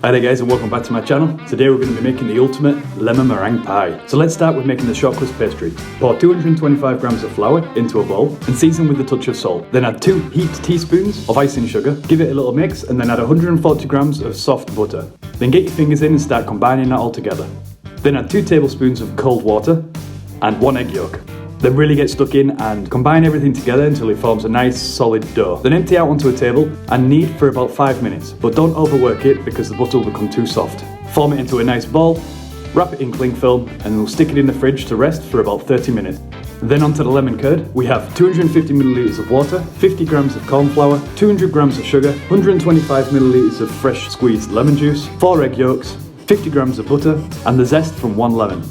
Hi there guys, and welcome back to my channel. Today we're going to be making the ultimate lemon meringue pie. So let's start with making the short crust pastry. Pour 225 grams of flour into a bowl and season with a touch of salt. Then add 2 heaped teaspoons of icing sugar, give it a little mix, and then add 140 grams of soft butter. Then get your fingers in and start combining that all together. Then add 2 tablespoons of cold water and 1 egg yolk. Then really get stuck in and combine everything together until it forms a nice solid dough. Then empty out onto a table and knead for about 5 minutes, but don't overwork it because the butter will become too soft. Form it into a nice ball, wrap it in cling film, and we'll stick it in the fridge to rest for about 30 minutes. Then onto the lemon curd, we have 250 milliliters of water, 50 grams of cornflour, 200 grams of sugar, 125 milliliters of fresh squeezed lemon juice, 4 egg yolks, 50 grams of butter, and the zest from 1 lemon.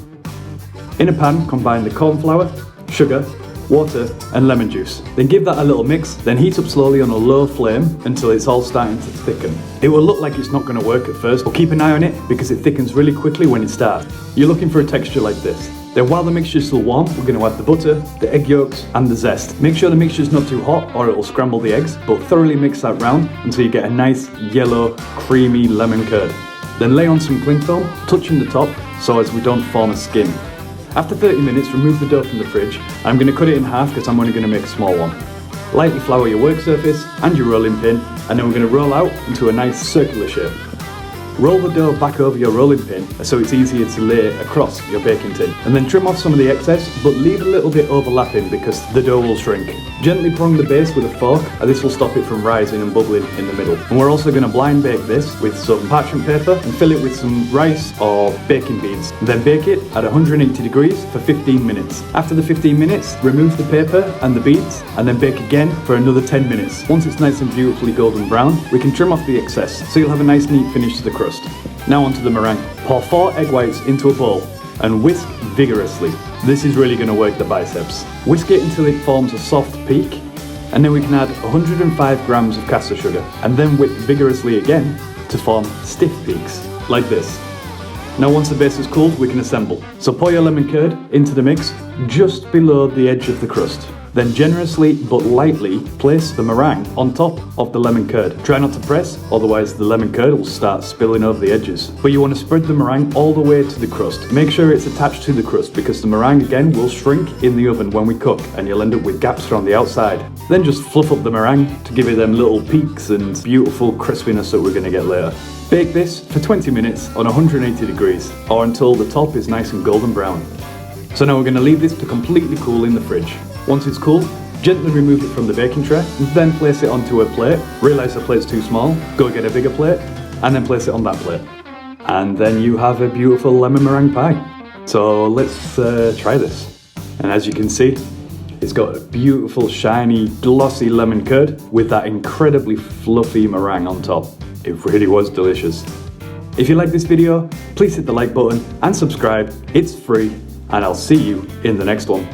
In a pan, combine the cornflour, sugar, water and lemon juice. Then give that a little mix, then heat up slowly on a low flame until it's all starting to thicken. It will look like it's not going to work at first, but keep an eye on it because it thickens really quickly when it starts. You're looking for a texture like this. Then while the mixture is still warm, we're going to add the butter, the egg yolks and the zest. Make sure the mixture is not too hot or it will scramble the eggs, but thoroughly mix that round until you get a nice yellow creamy lemon curd. Then lay on some cling film, touching the top so as we don't form a skin. After 30 minutes, remove the dough from the fridge. I'm going to cut it in half because I'm only going to make a small one. Lightly flour your work surface and your rolling pin, and then we're going to roll out into a nice circular shape. Roll the dough back over your rolling pin so it's easier to lay across your baking tin. And then trim off some of the excess, but leave a little bit overlapping because the dough will shrink. Gently prong the base with a fork, and this will stop it from rising and bubbling in the middle. And we're also going to blind bake this with some parchment paper and fill it with some rice or baking beans. And then bake it at 180 degrees for 15 minutes. After the 15 minutes, remove the paper and the beads and then bake again for another 10 minutes. Once it's nice and beautifully golden brown, we can trim off the excess so you'll have a nice neat finish to the crust. Now onto the meringue. Pour 4 egg whites into a bowl and whisk vigorously. This is really going to work the biceps. Whisk it until it forms a soft peak, and then we can add 105 grams of caster sugar and then whip vigorously again to form stiff peaks, like this. Now once the base is cooled, we can assemble. So pour your lemon curd into the mix just below the edge of the crust. Then generously but lightly place the meringue on top of the lemon curd. Try not to press, otherwise the lemon curd will start spilling over the edges. But you want to spread the meringue all the way to the crust. Make sure it's attached to the crust because the meringue again will shrink in the oven when we cook and you'll end up with gaps around the outside. Then just fluff up the meringue to give it them little peaks and beautiful crispiness that we're going to get later. Bake this for 20 minutes on 180 degrees or until the top is nice and golden brown. So now we're going to leave this to completely cool in the fridge. Once it's cool, gently remove it from the baking tray and then place it onto a plate. Realize the plate's too small, go get a bigger plate and then place it on that plate. And then you have a beautiful lemon meringue pie. So let's try this. And as you can see, it's got a beautiful shiny glossy lemon curd with that incredibly fluffy meringue on top. It really was delicious. If you like this video, please hit the like button and subscribe. It's free and I'll see you in the next one.